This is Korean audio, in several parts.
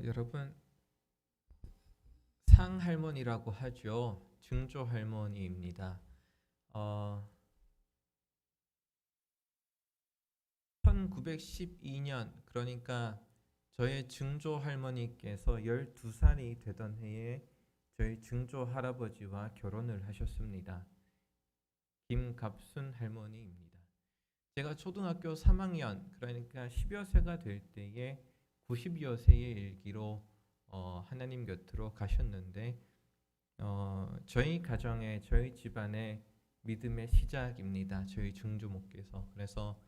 여러분 상할머니라고 하죠. 증조 할머니입니다. 어, 1912년 그러니까 저의 증조 할머니께서 12살이 되던 해에 저희 증조 할아버지와 결혼을 하셨습니다. 김갑순 할머니입니다. 제가 초등학교 3학년 그러니까 10여 세가 될 때에 90여 세의 일기로 하나님 곁으로 가셨는데 저희 가정의 저희 집안의 믿음의 시작입니다. 저희 증조모께서. 그래서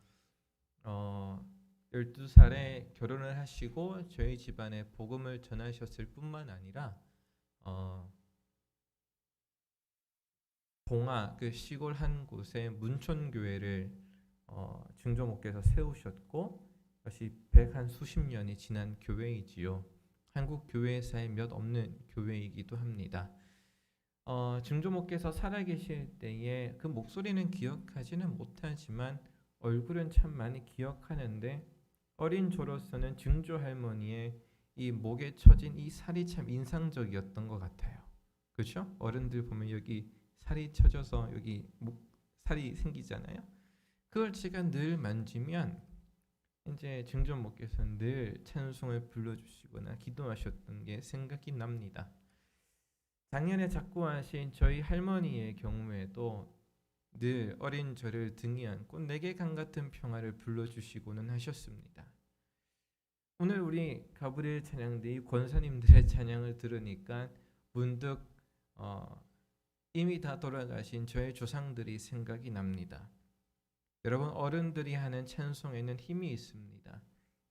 12살에 결혼을 하시고 저희 집안에 복음을 전하셨을 뿐만 아니라 봉화 그 시골 한 곳에 문촌교회를 증조모께서 세우셨고 그것이 백한 수십 년이 지난 교회이지요. 한국 교회사에 몇 없는 교회이기도 합니다. 증조모께서 살아계실 때에 그 목소리는 기억하지는 못하지만 얼굴은 참 많이 기억하는데 어린 저로서는 증조 할머니의 이 목에 처진 이 살이 참 인상적이었던 것 같아요. 그렇죠? 어른들 보면 여기 살이 쳐져서 여기 목 살이 생기잖아요. 그걸 제가 늘 만지면 이제 증조모께서는 늘 찬송을 불러주시거나 기도하셨던 게 생각이 납니다. 작년에 작고하신 저희 할머니의 경우에도 늘 어린 저를 등에 안고 내게 강 같은 평화를 불러주시고는 하셨습니다. 오늘 우리 가브리엘 찬양대의 권사님들의 찬양을 들으니까 문득 이미 다 돌아가신 저의 조상들이 생각이 납니다. 여러분 어른들이 하는 찬송에는 힘이 있습니다.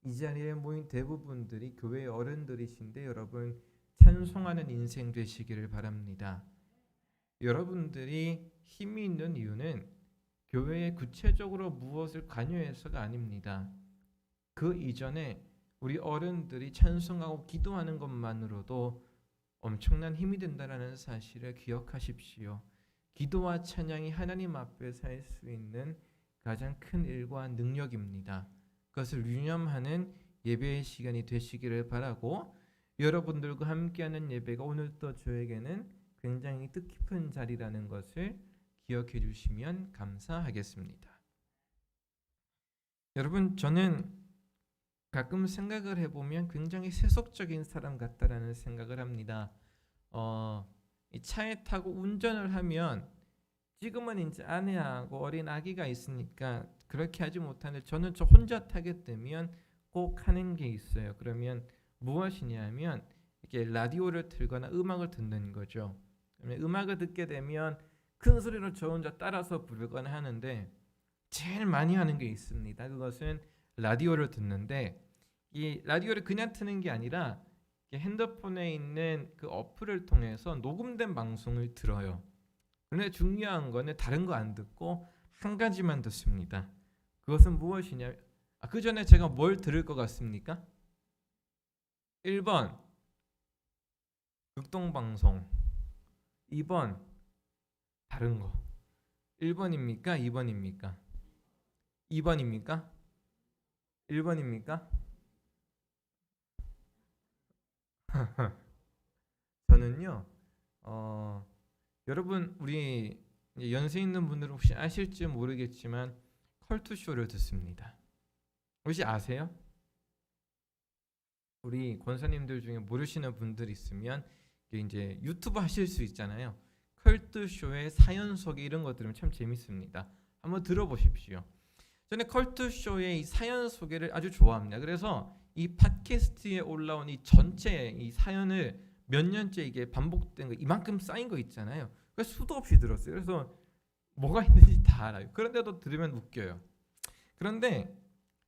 이 자리에 모인 대부분들이 교회의 어른들이신데 여러분 찬송하는 인생 되시기를 바랍니다. 여러분들이 힘이 있는 이유는 교회에 구체적으로 무엇을 관여해서가 아닙니다. 그 이전에 우리 어른들이 찬송하고 기도하는 것만으로도 엄청난 힘이 된다는 사실을 기억하십시오. 기도와 찬양이 하나님 앞에서 할 수 있는 가장 큰 일과 능력입니다. 그것을 유념하는 예배의 시간이 되시기를 바라고 여러분들과 함께하는 예배가 오늘 또 저에게는 굉장히 뜻깊은 자리라는 것을 기억해 주시면 감사하겠습니다. 여러분 저는 가끔 생각을 해보면 굉장히 세속적인 사람 같다라는 생각을 합니다. 이 차에 타고 운전을 하면 지금은 이제 아내하고 어린 아기가 있으니까 그렇게 하지 못하는데 저는 저 혼자 타게 되면 꼭 하는 게 있어요. 그러면 무엇이냐면 이렇게 라디오를 틀거나 음악을 듣는 거죠. 그러면 음악을 듣게 되면 큰 소리로 저 혼자 따라서 부르거나 하는데 제일 많이 하는 게 있습니다. 그것은 라디오를 듣는데 이 라디오를 그냥 트는 게 아니라 핸드폰에 있는 그 어플을 통해서 녹음된 방송을 들어요. 그런데 중요한 거는 다른 거 안 듣고 한 가지만 듣습니다. 그것은 무엇이냐? 그 전에 제가 뭘 들을 것 같습니까? 1번 극동방송, 2번 다른 거. 1번입니까? 2번입니까? 2번입니까? 1번입니까? 저는요. 여러분 우리 연세 있는 분들은 혹시 아실지 모르겠지만 컬투쇼를 듣습니다. 혹시 아세요? 우리 권사님들 중에 모르시는 분들 있으면 이제 유튜브 하실 수 있잖아요. 컬투쇼의 사연 소개 이런 거 들으면 참 재밌습니다. 한번 들어보십시오. 저는 컬투쇼의 이 사연 소개를 아주 좋아합니다. 그래서 이 팟캐스트에 올라온 이 전체 이 사연을 몇 년째 이게 반복된 거 이만큼 쌓인 거 있잖아요. 그래서 수도 없이 들었어요. 그래서 뭐가 있는지 다 알아요. 그런데도 들으면 웃겨요. 그런데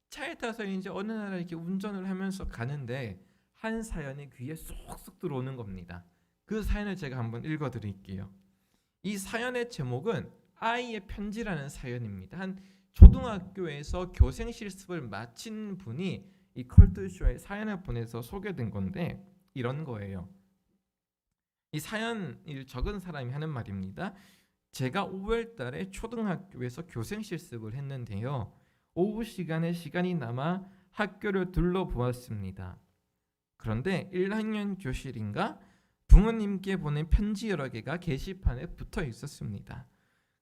차에 타서 이제 어느 날 이렇게 운전을 하면서 가는데 한 사연이 귀에 쏙쏙 들어오는 겁니다. 그 사연을 제가 한번 읽어드릴게요. 이 사연의 제목은 아이의 편지라는 사연입니다. 한 초등학교에서 교생 실습을 마친 분이 이 컬투쇼에 사연을 보내서 소개된 건데 이런 거예요. 이 사연을 적은 사람이 하는 말입니다. 제가 5월 달에 초등학교에서 교생 실습을 했는데요. 오후 시간에 시간이 남아 학교를 둘러보았습니다. 그런데 1학년 교실인가 부모님께 보낸 편지 여러 개가 게시판에 붙어 있었습니다.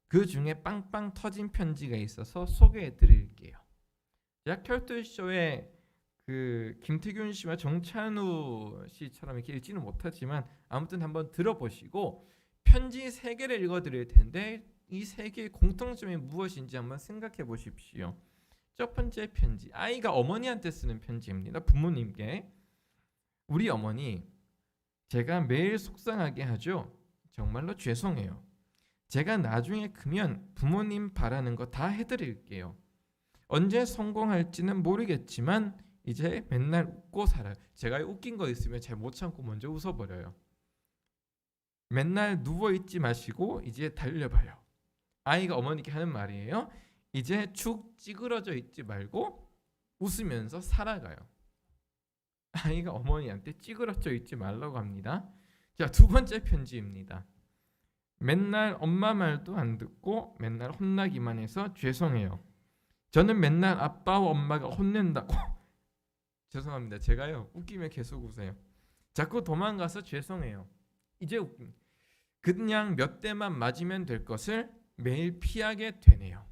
그 중에 빵빵 터진 편지가 있어서 소개해 드릴게요. 컬투쇼에 그 김태균 씨와 정찬우 씨처럼 이렇게 읽지는 못하지만 아무튼 한번 들어보시고 편지 3개를 읽어 드릴 텐데 이 3개의 공통점이 무엇인지 한번 생각해 보십시오. 첫 번째 편지, 아이가 어머니한테 쓰는 편지입니다. 부모님께. 우리 어머니, 제가 매일 속상하게 하죠. 정말로 죄송해요. 제가 나중에 크면 부모님 바라는 거 다 해드릴게요. 언제 성공할지는 모르겠지만 이제 맨날 웃고 살아요. 제가 웃긴 거 있으면 잘 못 참고 먼저 웃어버려요. 맨날 누워있지 마시고 이제 달려봐요. 아이가 어머니께 하는 말이에요. 이제 축 찌그러져 있지 말고 웃으면서 살아가요. 아이가 어머니한테 찌그러져 있지 말라고 합니다. 자, 두 번째 편지입니다. 맨날 엄마 말도 안 듣고 맨날 혼나기만 해서 죄송해요. 저는 맨날 아빠와 엄마가 혼낸다고 죄송합니다. 제가요 웃기면 계속 웃어요. 자꾸 도망가서 죄송해요. 이제 그냥 몇 대만 맞으면 될 것을 매일 피하게 되네요.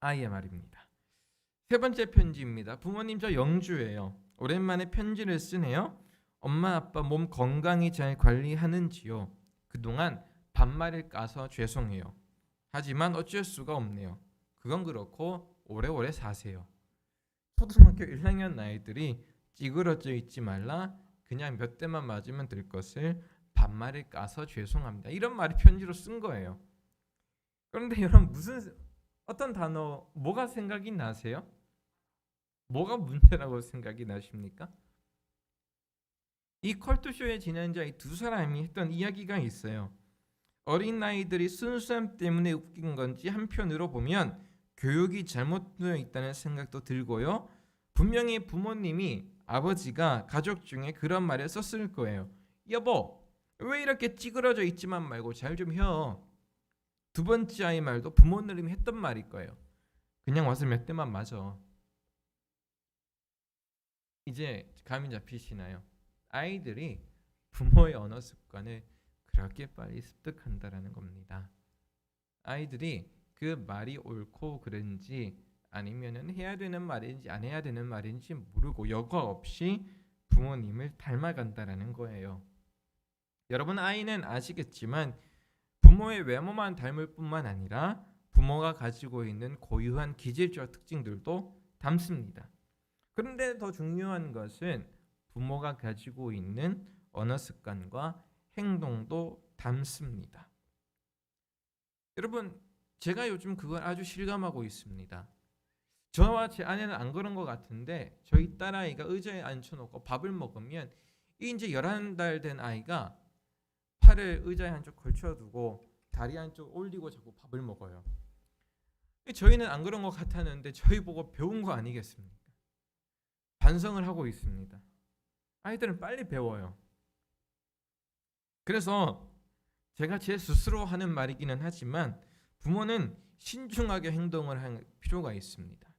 아이의 말입니다. 세 번째 편지입니다. 부모님, 저 영주예요. 오랜만에 편지를 쓰네요. 엄마 아빠 몸 건강히 잘 관리하는지요? 그동안 반말을 까서 죄송해요. 하지만 어쩔 수가 없네요. 그건 그렇고 오래오래 사세요. 초등학교 1학년 아이들이 찌그러져 있지 말라, 그냥 몇 대만 맞으면 될 것을 반말을 까서 죄송합니다. 이런 말이 편지로 쓴 거예요. 그런데 여러분 어떤 단어, 뭐가 생각이 나세요? 뭐가 문제라고 생각이 나십니까? 이 컬투쇼에 지난주 이 두 사람이 했던 이야기가 있어요. 어린 아이들이 순수함 때문에 웃긴 건지 한편으로 보면 교육이 잘못되어 있다는 생각도 들고요. 분명히 부모님이, 아버지가 가족 중에 그런 말을 썼을 거예요. 여보, 왜 이렇게 찌그러져 있지만 말고 잘 좀 혀. 두 번째 아이 말도 부모님이 했던 말일 거예요. 그냥 와서 몇 대만 맞아. 이제 감이 잡히시나요? 아이들이 부모의 언어 습관을 그렇게 빨리 습득한다라는 겁니다. 아이들이 그 말이 옳고 그른지 아니면은 해야 되는 말인지 안 해야 되는 말인지 모르고 여과 없이 부모님을 닮아간다라는 거예요. 여러분, 아이는 아시겠지만 부모의 외모만 닮을 뿐만 아니라 부모가 가지고 있는 고유한 기질적 특징들도 닮습니다. 그런데 더 중요한 것은 부모가 가지고 있는 언어 습관과 행동도 닮습니다. 여러분, 제가 요즘 그걸 아주 실감하고 있습니다. 저와 제 아내는 안 그런 것 같은데 저희 딸아이가 의자에 앉혀놓고 밥을 먹으면 이제 11달 된 아이가 팔을 의자에 한쪽 걸쳐두고 다리 한쪽 올리고 자꾸 밥을 먹어요. 저희는 안 그런 것 같았는데 저희 보고 배운 거 아니겠습니까? 반성을 하고 있습니다. 아이들은 빨리 배워요. 그래서 제가 제 스스로 하는 말이기는 하지만 부모는 신중하게 행동을 할 필요가 있습니다.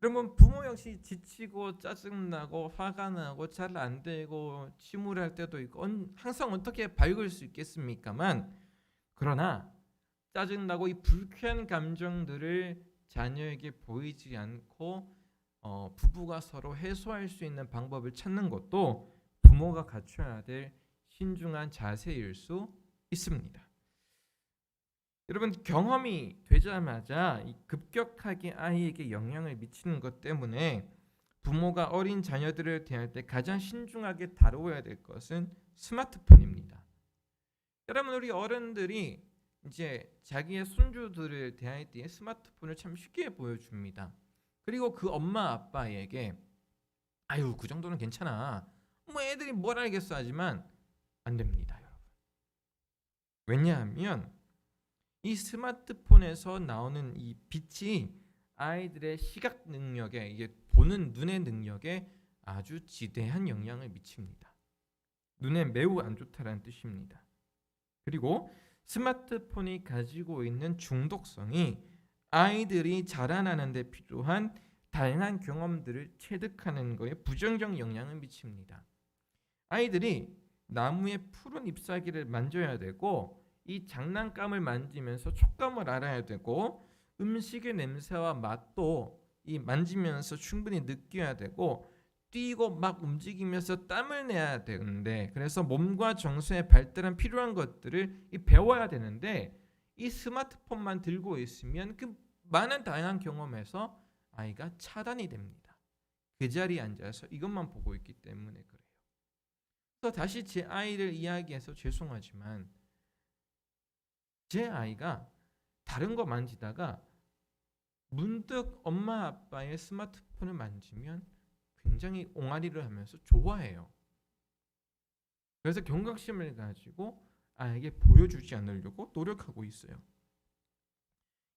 여러분, 부모 역시 지치고 짜증나고 화가 나고 잘 안 되고 침울할 때도 있고 항상 어떻게 밝을 수 있겠습니까만, 그러나 짜증나고 이 불쾌한 감정들을 자녀에게 보이지 않고 부부가 서로 해소할 수 있는 방법을 찾는 것도 부모가 갖춰야 될 신중한 자세일 수 있습니다. 여러분, 경험이 되자마자 급격하게 아이에게 영향을 미치는 것 때문에 부모가 어린 자녀들을 대할 때 가장 신중하게 다루어야 될 것은 스마트폰입니다. 여러분, 우리 어른들이 이제 자기의 손주들을 대할 때 스마트폰을 참 쉽게 보여줍니다. 그리고 그 엄마 아빠에게 아유, 그 정도는 괜찮아, 뭐 애들이 뭘 알겠어 하지만 안 됩니다, 여러분. 왜냐하면 이 스마트폰에서 나오는 이 빛이 아이들의 시각 능력에, 이게 보는 눈의 능력에 아주 지대한 영향을 미칩니다. 눈에 매우 안 좋다라는 뜻입니다. 그리고 스마트폰이 가지고 있는 중독성이 아이들이 자라나는 데 필요한 다양한 경험들을 체득하는 것에 부정적 영향을 미칩니다. 아이들이 나무의 푸른 잎사귀를 만져야 되고 이 장난감을 만지면서 촉감을 알아야 되고 음식의 냄새와 맛도 이 만지면서 충분히 느껴야 되고 뛰고 막 움직이면서 땀을 내야 되는데 그래서 몸과 정서의 발달은 필요한 것들을 배워야 되는데 이 스마트폰만 들고 있으면 그 많은 다양한 경험에서 아이가 차단이 됩니다. 그 자리에 앉아서 이것만 보고 있기 때문에 그래요. 그래서 다시 제 아이를 이야기해서 죄송하지만 제 아이가 다른 거 만지다가 문득 엄마 아빠의 스마트폰을 만지면 굉장히 옹알이를 하면서 좋아해요. 그래서 경각심을 가지고 아이에게 보여주지 않으려고 노력하고 있어요.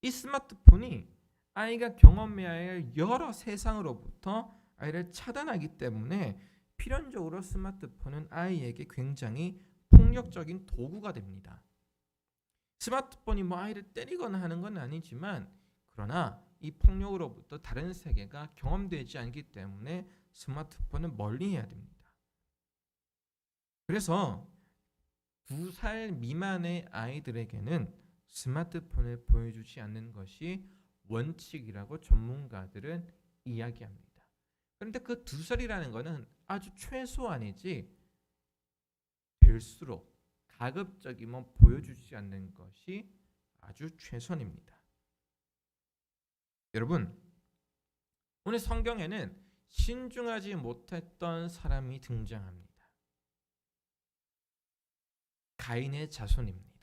이 스마트폰이 아이가 경험해야 할 여러 세상으로부터 아이를 차단하기 때문에 필연적으로 스마트폰은 아이에게 굉장히 폭력적인 도구가 됩니다. 스마트폰이 아이를 때리거나 하는 건 아니지만 그러나 이 폭력으로부터 다른 세계가 경험되지 않기 때문에 스마트폰은 멀리해야 됩니다. 그래서 2살 미만의 아이들에게는 스마트폰을 보여주지 않는 것이 원칙이라고 전문가들은 이야기합니다. 그런데 그 2살이라는 것은 아주 최소한이지 될수록 가급적이면 보여주지 않는 것이 아주 최선입니다. 여러분, 오늘 성경에는 신중하지 못했던 사람이 등장합니다. 가인의 자손입니다.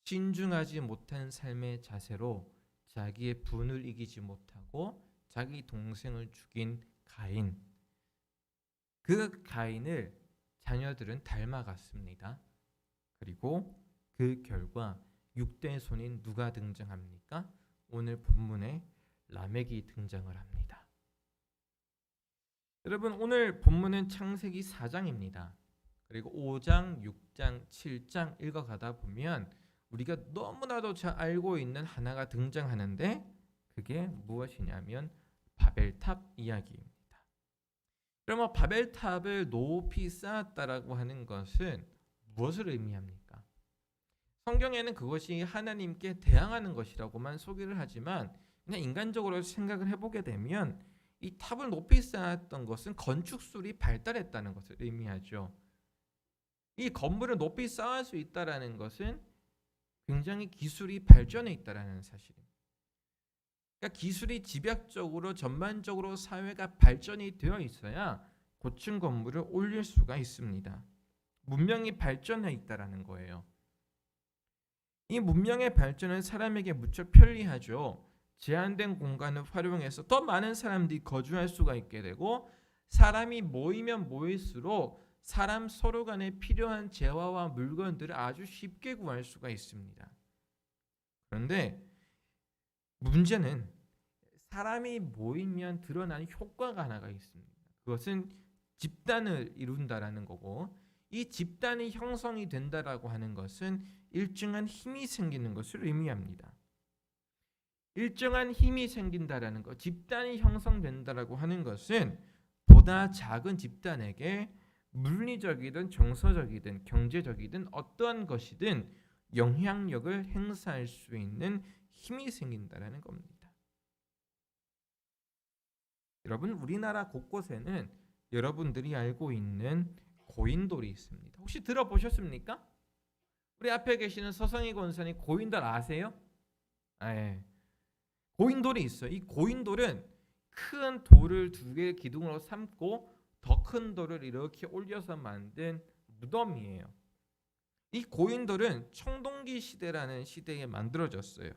신중하지 못한 삶의 자세로 자기의 분을 이기지 못하고 자기 동생을 죽인 가인. 그 가인을 자녀들은 닮아갔습니다. 그리고 그 결과 6대 손인 누가 등장합니까? 오늘 본문에 라멕이 등장을 합니다. 여러분, 오늘 본문은 창세기 4장입니다. 그리고 5장, 6장, 7장 읽어가다 보면 우리가 너무나도 잘 알고 있는 하나가 등장하는데 그게 무엇이냐면 바벨탑 이야기입니다. 그러면 바벨탑을 높이 쌓았다라고 하는 것은 무엇을 의미합니까? 성경에는 그것이 하나님께 대항하는 것이라고만 소개를 하지만 그냥 인간적으로 생각을 해보게 되면 이 탑을 높이 쌓았던 것은 건축술이 발달했다는 것을 의미하죠. 이 건물을 높이 쌓을 수 있다라는 것은 굉장히 기술이 발전해 있다라는 사실입니다. 그러니까 기술이 집약적으로 전반적으로 사회가 발전이 되어 있어야 고층 건물을 올릴 수가 있습니다. 문명이 발전해 있다라는 거예요. 이 문명의 발전은 사람에게 무척 편리하죠. 제한된 공간을 활용해서 더 많은 사람들이 거주할 수가 있게 되고 사람이 모이면 모일수록 사람 서로 간에 필요한 재화와 물건들을 아주 쉽게 구할 수가 있습니다. 그런데 문제는 사람이 모이면 드러나는 효과가 하나가 있습니다. 그것은 집단을 이룬다라는 거고 이 집단이 형성이 된다라고 하는 것은 일정한 힘이 생기는 것을 의미합니다. 일정한 힘이 생긴다라는 것, 집단이 형성된다라고 하는 것은 보다 작은 집단에게 물리적이든 정서적이든 경제적이든 어떠한 것이든 영향력을 행사할 수 있는 힘이 생긴다라는 겁니다. 여러분, 우리나라 곳곳에는 여러분들이 알고 있는 고인돌이 있습니다. 혹시 들어보셨습니까? 우리 앞에 계시는 서성희 권사님 고인돌 아세요? 예. 고인돌이 있어요. 이 고인돌은 큰 돌을 2개의 기둥으로 삼고 더 큰 돌을 이렇게 올려서 만든 무덤이에요. 이 고인돌은 청동기 시대라는 시대에 만들어졌어요.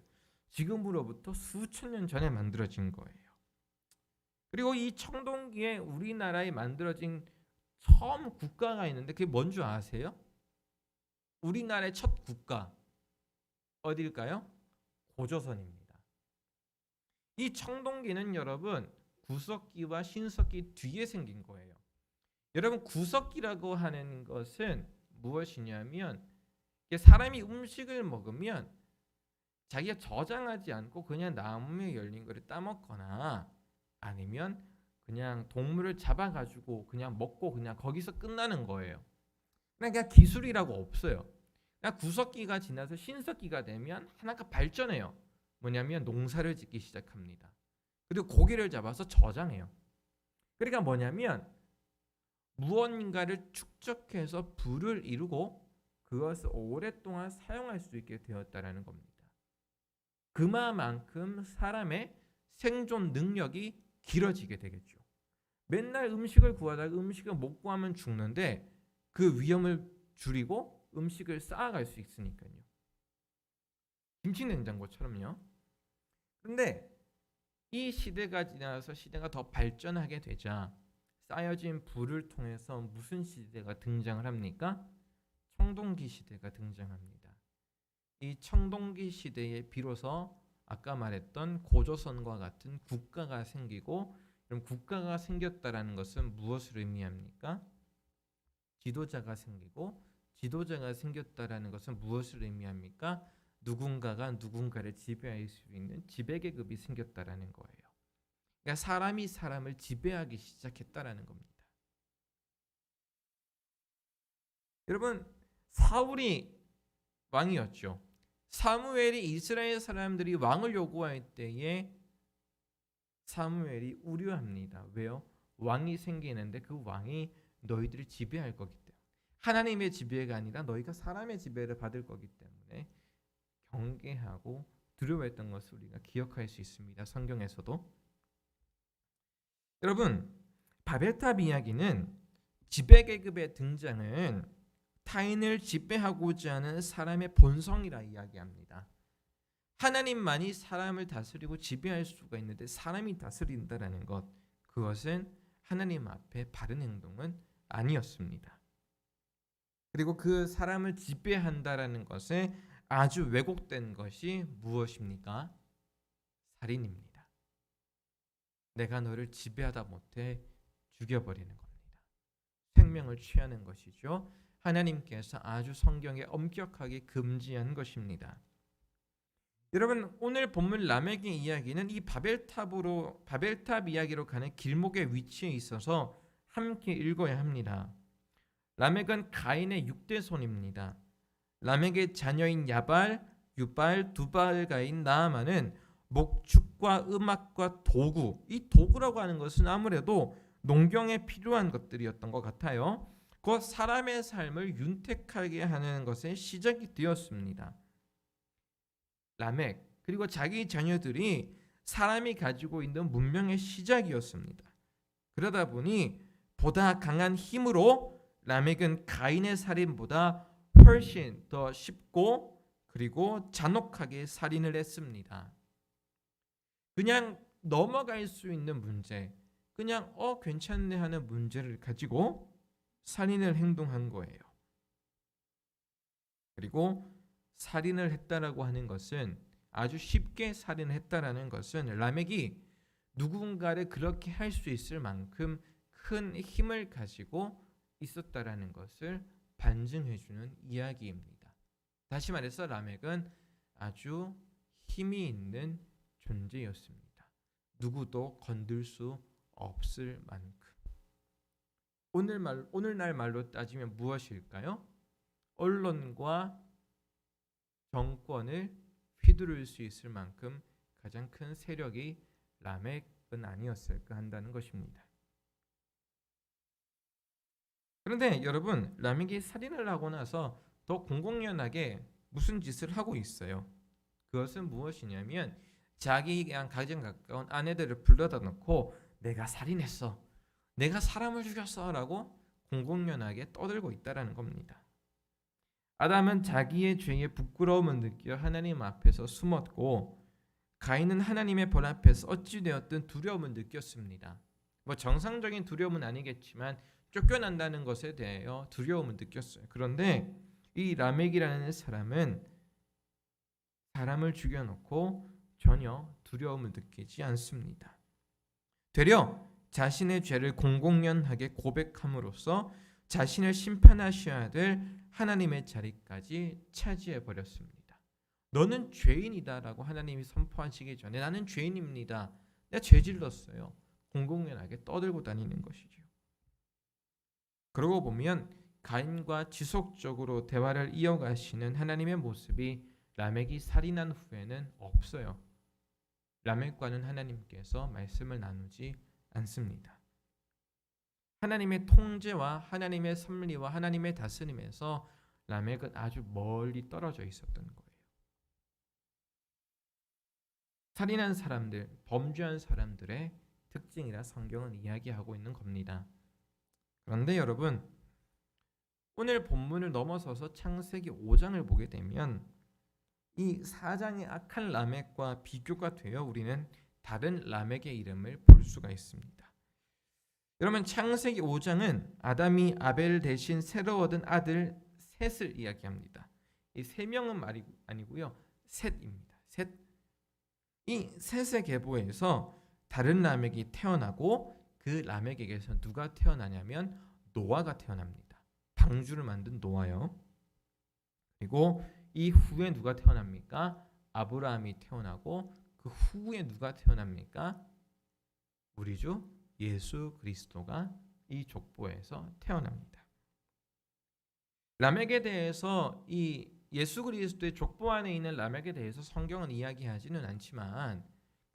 지금으로부터 수천 년 전에 만들어진 거예요. 그리고 이 청동기에 우리나라에 만들어진 처음 국가가 있는데 그게 뭔 줄 아세요? 우리나라의 첫 국가 어딜까요? 고조선입니다. 이 청동기는 여러분 구석기와 신석기 뒤에 생긴 거예요. 여러분, 구석기라고 하는 것은 무엇이냐면 사람이 음식을 먹으면 자기가 저장하지 않고 그냥 나무에 열린 거를 따먹거나 아니면 그냥 동물을 잡아가지고 그냥 먹고 그냥 거기서 끝나는 거예요. 그러니까 기술이라고 없어요. 그냥 구석기가 지나서 신석기가 되면 하나가 발전해요. 뭐냐면 농사를 짓기 시작합니다. 그리고 고기를 잡아서 저장해요. 그러니까 뭐냐면 무언가를 축적해서 부를 이루고 그것을 오랫동안 사용할 수 있게 되었다라는 겁니다. 그만큼 사람의 생존 능력이 길어지게 되겠죠. 맨날 음식을 구하다가 음식을 못 구하면 죽는데 그 위험을 줄이고 음식을 쌓아갈 수 있으니까요. 김치냉장고처럼요. 그런데 이 시대가 지나서 시대가 더 발전하게 되자 쌓여진 불을 통해서 무슨 시대가 등장을 합니까? 청동기 시대가 등장합니다. 이 청동기 시대에 비로소 아까 말했던 고조선과 같은 국가가 생기고, 그럼 국가가 생겼다라는 것은 무엇을 의미합니까? 지도자가 생기고, 지도자가 생겼다라는 것은 무엇을 의미합니까? 누군가가 누군가를 지배할 수 있는 지배계급이 생겼다라는 거예요. 그러니까 사람이 사람을 지배하기 시작했다라는 겁니다. 여러분, 사울이 왕이었죠. 사무엘이 이스라엘 사람들이 왕을 요구할 때에 사무엘이 우려합니다. 왜요? 왕이 생기는데 그 왕이 너희들을 지배할 거기 때문에, 하나님의 지배가 아니라 너희가 사람의 지배를 받을 거기 때문에 경계하고 두려워했던 것을 우리가 기억할 수 있습니다. 성경에서도. 여러분, 바벨탑 이야기는 지배계급의 등장은 타인을 지배하고자 하는 사람의 본성이라 이야기합니다. 하나님만이 사람을 다스리고 지배할 수가 있는데 사람이 다스린다라는 것, 그것은 하나님 앞에 바른 행동은 아니었습니다. 그리고 그 사람을 지배한다라는 것에 아주 왜곡된 것이 무엇입니까? 살인입니다. 내가 너를 지배하다 못해 죽여버리는 겁니다. 생명을 취하는 것이죠. 하나님께서 아주 성경에 엄격하게 금지한 것입니다. 여러분, 오늘 본문 라멕의 이야기는 이 바벨탑 이야기로 가는 길목의 위치에 있어서 함께 읽어야 합니다. 라멕은 가인의 6대손입니다. 라멕의 자녀인 야발, 유발, 두발가인 나아만은 목축과 음악과 도구, 이 도구라고 하는 것은 아무래도 농경에 필요한 것들이었던 것 같아요. 곧 사람의 삶을 윤택하게 하는 것의 시작이 되었습니다. 라멕 그리고 자기 자녀들이 사람이 가지고 있는 문명의 시작이었습니다. 그러다 보니 보다 강한 힘으로 라멕은 가인의 살인보다 훨씬 더 쉽고 그리고 잔혹하게 살인을 했습니다. 그냥 넘어갈 수 있는 문제, 그냥 괜찮네 하는 문제를 가지고 살인을 행동한 거예요. 그리고 살인을 했다라고 하는 것은, 아주 쉽게 살인을 했다라는 것은 라멕이 누군가를 그렇게 할 수 있을 만큼 큰 힘을 가지고 있었다라는 것을 반증해주는 이야기입니다. 다시 말해서 라멕은 아주 힘이 있는 존재였습니다. 누구도 건들 수 없을 만큼. 오늘날 말로 따지면 무엇일까요? 언론과 정권을 휘두를 수 있을 만큼 가장 큰 세력이 라멕은 아니었을까 한다는 것입니다. 그런데 여러분, 라멕이 살인을 하고 나서 더 공공연하게 무슨 짓을 하고 있어요. 그것은 무엇이냐면 자기랑 가장 가까운 아내들을 불러다 놓고 내가 살인했어, 내가 사람을 죽였어 라고 공공연하게 떠들고 있다라는 겁니다. 아담은 자기의 죄에 부끄러움을 느껴 하나님 앞에서 숨었고, 가인은 하나님의 벌 앞에서 어찌되었든 두려움을 느꼈습니다. 정상적인 두려움은 아니겠지만 쫓겨난다는 것에 대하여 두려움을 느꼈어요. 그런데 이 라멕이라는 사람은 사람을 죽여놓고 전혀 두려움을 느끼지 않습니다. 되려 자신의 죄를 공공연하게 고백함으로써 자신을 심판하셔야 될 하나님의 자리까지 차지해 버렸습니다. 너는 죄인이다 라고 하나님이 선포하시기 전에 나는 죄인입니다, 내가 죄질렀어요, 공공연하게 떠들고 다니는 것이죠. 그러고 보면 가인과 지속적으로 대화를 이어가시는 하나님의 모습이 라멕이 살인한 후에는 없어요. 라멕과는 하나님께서 말씀을 나누지 않습니다. 하나님의 통제와 하나님의 섭리와 하나님의 다스림에서 라멕은 아주 멀리 떨어져 있었던 거예요. 살인한 사람들, 범죄한 사람들의 특징이라 성경은 이야기하고 있는 겁니다. 그런데 여러분, 오늘 본문을 넘어서서 창세기 5장을 보게 되면 이 4장의 악한 라멕과 비교가 되어 우리는 다른 라멕의 이름을 볼 수가 있습니다. 여러분, 창세기 5장은 아담이 아벨 대신 새로 얻은 아들 셋을 이야기합니다. 이 세 명은 말이 아니고요, 셋입니다. 셋. 이 셋의 계보에서 다른 라멕이 태어나고 그 라멕에게서 누가 태어나냐면 노아가 태어납니다. 방주를 만든 노아요. 그리고 이 후에 누가 태어납니까? 아브라함이 태어나고 그 후에 누가 태어납니까? 우리 주 예수 그리스도가 이 족보에서 태어납니다. 라멕에 대해서 이 예수 그리스도의 족보 안에 있는 라멕에 대해서 성경은 이야기하지는 않지만,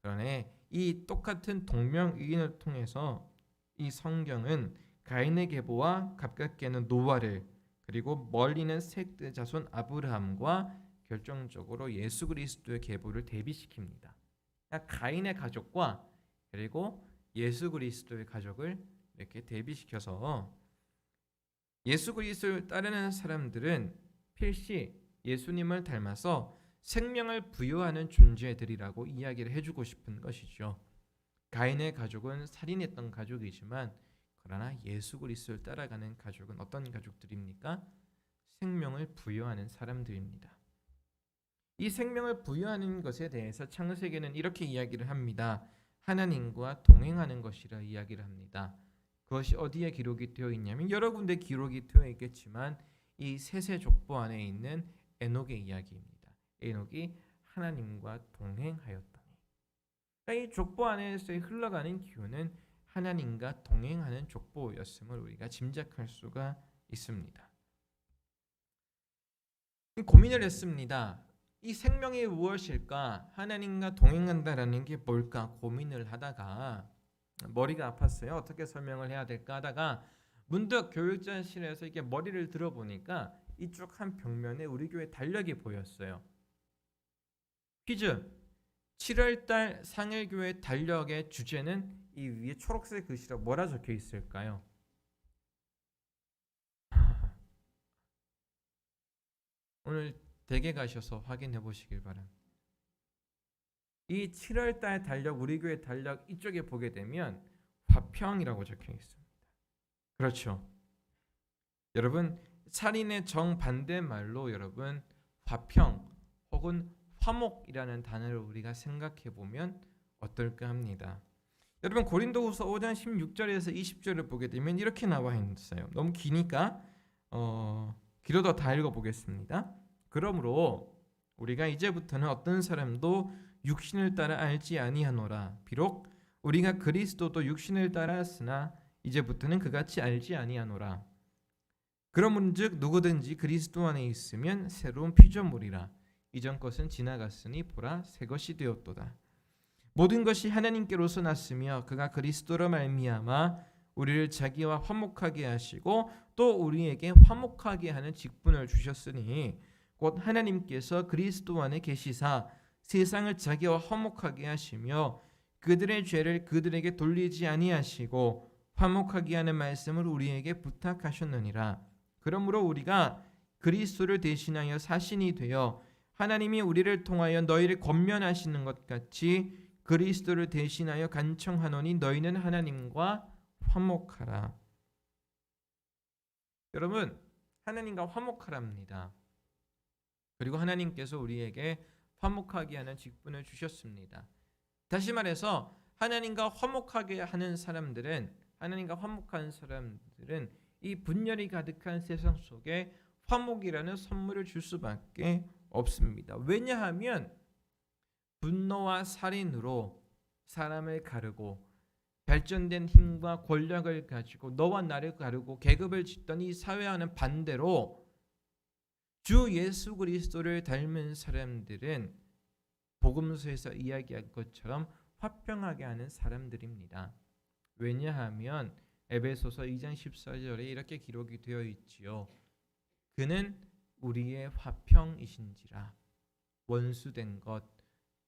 그러나 이 똑같은 동명의인을 통해서 이 성경은 가인의 계보와 가깝게는 노아를, 그리고 멀리는 셋의 자손 아브라함과 결정적으로 예수 그리스도의 계보를 대비시킵니다. 그러니까 가인의 가족과 그리고 예수 그리스도의 가족을 이렇게 대비시켜서 예수 그리스도를 따르는 사람들은 필시 예수님을 닮아서 생명을 부여하는 존재들이라고 이야기를 해주고 싶은 것이죠. 가인의 가족은 살인했던 가족이지만 그러나 예수 그리스도를 따라가는 가족은 어떤 가족들입니까? 생명을 부여하는 사람들입니다. 이 생명을 부여하는 것에 대해서 창세기는 이렇게 이야기를 합니다. 하나님과 동행하는 것이라 이야기를 합니다. 그것이 어디에 기록이 되어 있냐면 여러 군데 기록이 되어 있겠지만 이 셋의 족보 안에 있는 에녹의 이야기입니다. 에녹이 하나님과 동행하였더니, 그러니까 이 족보 안에서 흘러가는 기후는 하나님과 동행하는 족보였음을 우리가 짐작할 수가 있습니다. 고민을 했습니다. 이 생명이 무엇일까? 하나님과 동행한다라는 게 뭘까? 고민을 하다가 머리가 아팠어요. 어떻게 설명을 해야 될까 하다가 문득 교육자실에서 이게 머리를 들어보니까 이쪽 한 벽면에 우리 교회 달력이 보였어요. 퀴즈. 7월달 상일교회 달력의 주제는 이 위에 초록색 글씨로 뭐라 적혀 있을까요? 오늘 댁에 가셔서 확인해 보시길 바랍니다. 이 7월달 달력, 우리 교회 달력 이쪽에 보게 되면 화평이라고 적혀 있습니다. 그렇죠. 여러분, 살인의 정반대말로 여러분 화평 혹은 화목이라는 단어를 우리가 생각해 보면 어떨까 합니다. 여러분, 고린도후서 5장 16절에서 20절을 보게 되면 이렇게 나와 있어요. 너무 기니까 길어도 다 읽어보겠습니다. 그러므로 우리가 이제부터는 어떤 사람도 육신을 따라 알지 아니하노라. 비록 우리가 그리스도도 육신을 따랐으나 이제부터는 그같이 알지 아니하노라. 그러문즉 누구든지 그리스도 안에 있으면 새로운 피조물이라. 이전 것은 지나갔으니 보라 새 것이 되었도다. 모든 것이 하나님께로서 났으며 그가 그리스도로 말미암아 우리를 자기와 화목하게 하시고 또 우리에게 화목하게 하는 직분을 주셨으니 곧 하나님께서 그리스도 안에 계시사 세상을 자기와 화목하게 하시며 그들의 죄를 그들에게 돌리지 아니하시고 화목하게 하는 말씀을 우리에게 부탁하셨느니라. 그러므로 우리가 그리스도를 대신하여 사신이 되어 하나님이 우리를 통하여 너희를 권면하시는 것 같이 그리스도를 대신하여 간청하노니 너희는 하나님과 화목하라. 여러분, 하나님과 화목하랍니다. 그리고 하나님께서 우리에게 화목하게 하는 직분을 주셨습니다. 다시 말해서 하나님과 화목하게 하는 사람들은, 하나님과 화목한 사람들은 이 분열이 가득한 세상 속에 화목이라는 선물을 줄 수밖에 없습니다. 왜냐하면 분노와 살인으로 사람을 가르고 발전된 힘과 권력을 가지고 너와 나를 가르고 계급을 짓던 이 사회와는 반대로 주 예수 그리스도를 닮은 사람들은 복음서에서 이야기한 것처럼 화평하게 하는 사람들입니다. 왜냐하면 에베소서 2장 14절에 이렇게 기록이 되어 있지요. 그는 우리의 화평이신지라 원수된 것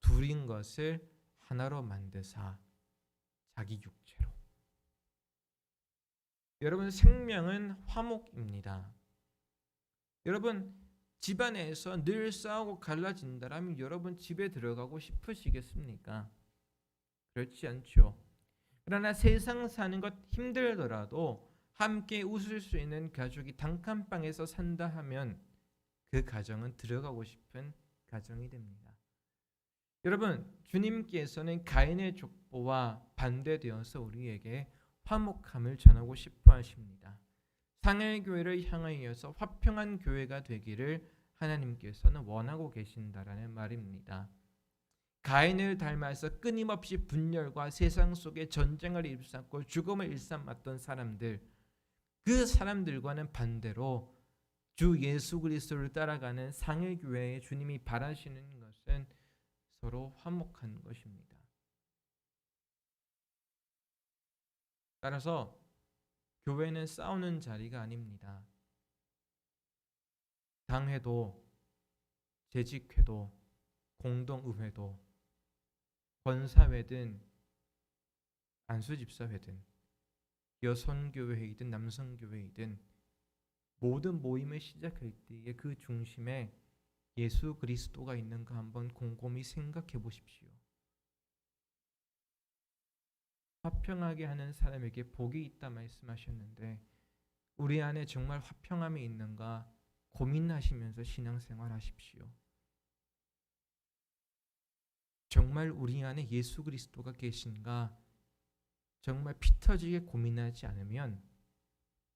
둘인 것을 하나로 만드사 자기 육체로. 여러분, 생명은 화목입니다. 여러분, 집안에서 늘 싸우고 갈라진다라면 여러분 집에 들어가고 싶으시겠습니까? 그렇지 않죠. 그러나 세상 사는 것 힘들더라도 함께 웃을 수 있는 가족이 단칸방에서 산다 하면 그 가정은 들어가고 싶은 가정이 됩니다. 여러분, 주님께서는 가인의 족보와 반대되어서 우리에게 화목함을 전하고 싶어 하십니다. 상해교회를 향하여서 화평한 교회가 되기를 하나님께서는 원하고 계신다라는 말입니다. 가인을 닮아서 끊임없이 분열과 세상 속에 전쟁을 일삼고 죽음을 일삼았던 사람들, 그 사람들과는 반대로 주 예수 그리스도를 따라가는 상해교회의 주님이 바라시는 것은 서로 화목한 것입니다. 따라서 교회는 싸우는 자리가 아닙니다. 당회도, 재직회도, 공동의회도, 권사회든 안수집사회든 여성교회이든 남성교회이든 모든 모임을 시작할 때에 그 중심에 예수 그리스도가 있는가 한번 곰곰이 생각해 보십시오. 화평하게 하는 사람에게 복이 있다 말씀하셨는데 우리 안에 정말 화평함이 있는가 고민하시면서 신앙생활 하십시오. 정말 우리 안에 예수 그리스도가 계신가 정말 피 터지게 고민하지 않으면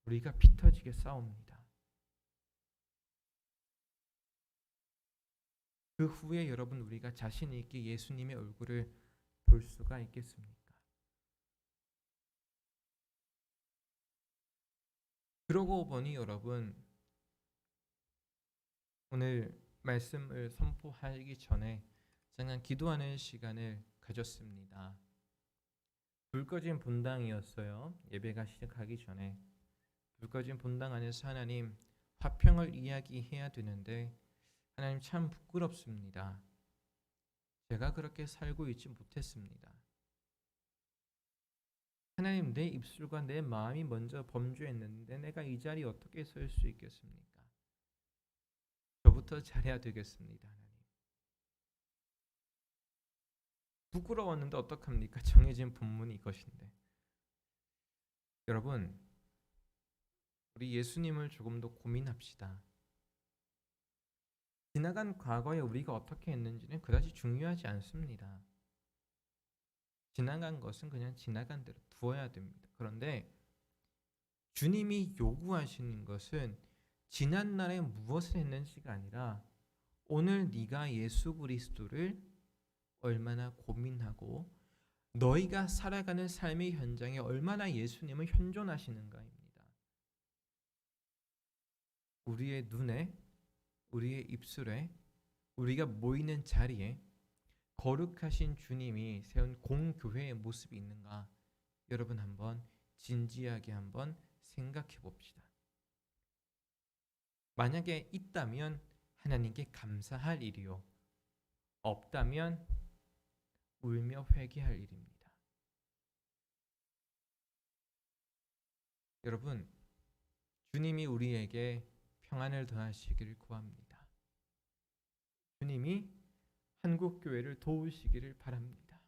우리가 피 터지게 싸웁니다. 그 후에 여러분 우리가 자신 있게 예수님의 얼굴을 볼 수가 있겠습니까? 그러고 보니 여러분 오늘 말씀을 선포하기 전에 잠깐 기도하는 시간을 가졌습니다. 불 꺼진 본당이었어요. 예배가 시작하기 전에 불 꺼진 본당 안에서 하나님 화평을 이야기해야 되는데 하나님 참 부끄럽습니다. 제가 그렇게 살고 있지 못했습니다. 하나님 내 입술과 내 마음이 먼저 범죄했는데 내가 이 자리에 어떻게 설 수 있겠습니까? 저부터 잘해야 되겠습니다. 하나님. 부끄러웠는데 어떡합니까? 정해진 본문이 이것인데. 여러분 우리 예수님을 조금 더 고민합시다. 지나간 과거에 우리가 어떻게 했는지는 그다지 중요하지 않습니다. 지나간 것은 그냥 지나간 대로 두어야 됩니다. 그런데 주님이 요구하시는 것은 지난 날에 무엇을 했는지가 아니라 오늘 네가 예수 그리스도를 얼마나 고민하고 너희가 살아가는 삶의 현장에 얼마나 예수님을 현존하시는가입니다. 우리의 눈에, 우리의 입술에, 우리가 모이는 자리에 거룩하신 주님이 세운 공교회의 모습이 있는가? 여러분 한번 진지하게 한번 생각해 봅시다. 만약에 있다면 하나님께 감사할 일이요. 없다면 울며 회개할 일입니다. 여러분, 주님이 우리에게 평안을 더하시기를 구합니다. 주님이 한국교회를 도우시기를 바랍니다.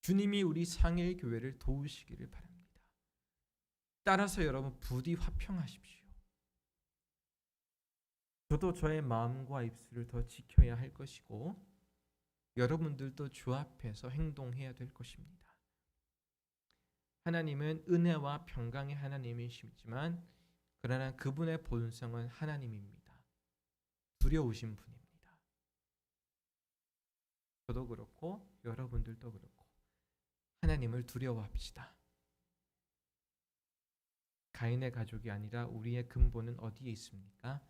주님이 우리 상일교회를 도우시기를 바랍니다. 따라서 여러분 부디 화평하십시오. 저도 저의 마음과 입술을 더 지켜야 할 것이고 여러분들도 주 앞에서 행동해야 될 것입니다. 하나님은 은혜와 평강의 하나님이시지만 그러나 그분의 본성은 하나님입니다. 두려우신 분입니다. 저도 그렇고 여러분들도 그렇고 하나님을 두려워합시다. 가인의 가족이 아니라 우리의 근본은 어디에 있습니까?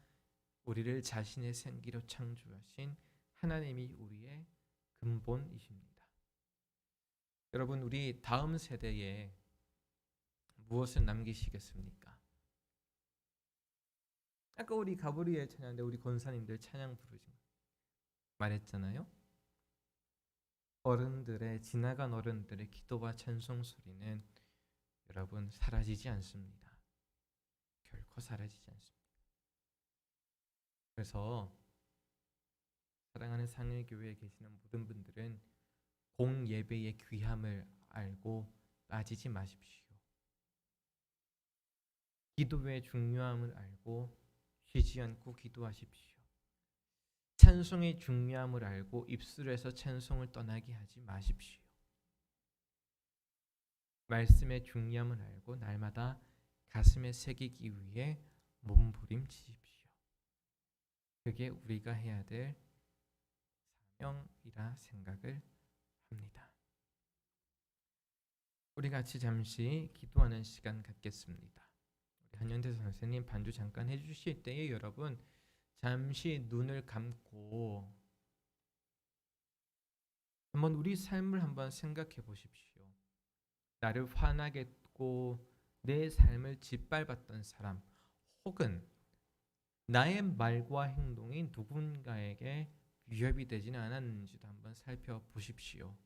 우리를 자신의 생기로 창조하신 하나님이 우리의 근본이십니다. 여러분, 우리 다음 세대에 무엇을 남기시겠습니까? 아까 우리 가브리엘 찬양 때 우리 권사님들 찬양 부르지 말했잖아요. 지나간 어른들의 기도와 찬송 소리는 여러분 사라지지 않습니다. 결코 사라지지 않습니다. 그래서 사랑하는 상일교회에 계시는 모든 분들은 공예배의 귀함을 알고 빠지지 마십시오. 기도의 중요함을 알고 쉬지 않고 기도하십시오. 찬송의 중요함을 알고 입술에서 찬송을 떠나게 하지 마십시오. 말씀의 중요함을 알고 날마다 가슴에 새기기 위해 몸부림치십시오. 그게 우리가 해야 될 사명이라 생각을 합니다. 우리 같이 잠시 기도하는 시간 갖겠습니다. 우리 한현대 선생님 반주 잠깐 해주실 때에 여러분 잠시 눈을 감고 한번 우리 삶을 한번 생각해 보십시오. 나를 화나게 했고 내 삶을 짓밟았던 사람, 혹은 나의 말과 행동이 누군가에게 위협이 되지는 않았는지도 한번 살펴보십시오.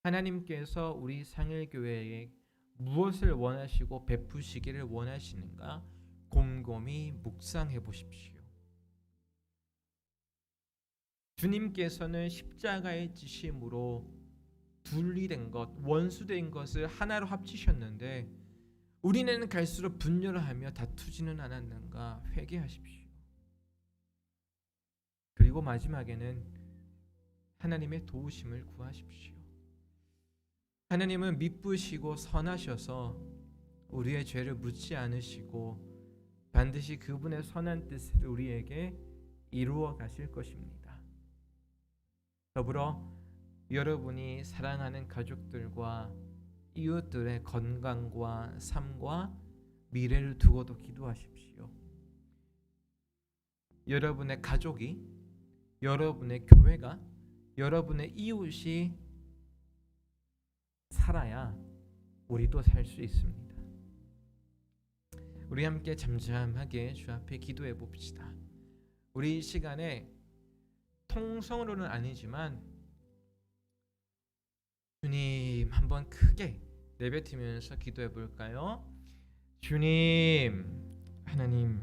하나님께서 우리 상일교회에 무엇을 원하시고 베푸시기를 원하시는가 곰곰이 묵상해 보십시오. 주님께서는 십자가의 지심으로 분리된 것, 원수된 것을 하나로 합치셨는데 우리는 갈수록 분열을 하며 다투지는 않았는가 회개하십시오. 그리고 마지막에는 하나님의 도우심을 구하십시오. 하나님은 미쁘시고 선하셔서 우리의 죄를 묻지 않으시고 반드시 그분의 선한 뜻을 우리에게 이루어 가실 것입니다. 더불어 여러분이 사랑하는 가족들과 이웃들의 건강과 삶과 미래를 두고도 기도하십시오. 여러분의 가족이, 여러분의 교회가, 여러분의 이웃이 살아야 우리도 살 수 있습니다. 우리 함께 잠잠하게 주 앞에 기도해 봅시다. 우리 이 시간에 통성으로는 아니지만 주님 한번 크게 내뱉으면서 기도해 볼까요? 주님, 하나님,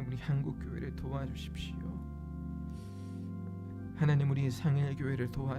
우리 한국 교회를 도와주십시오. 하나님, 우리 상일 교회를 도와주십시오.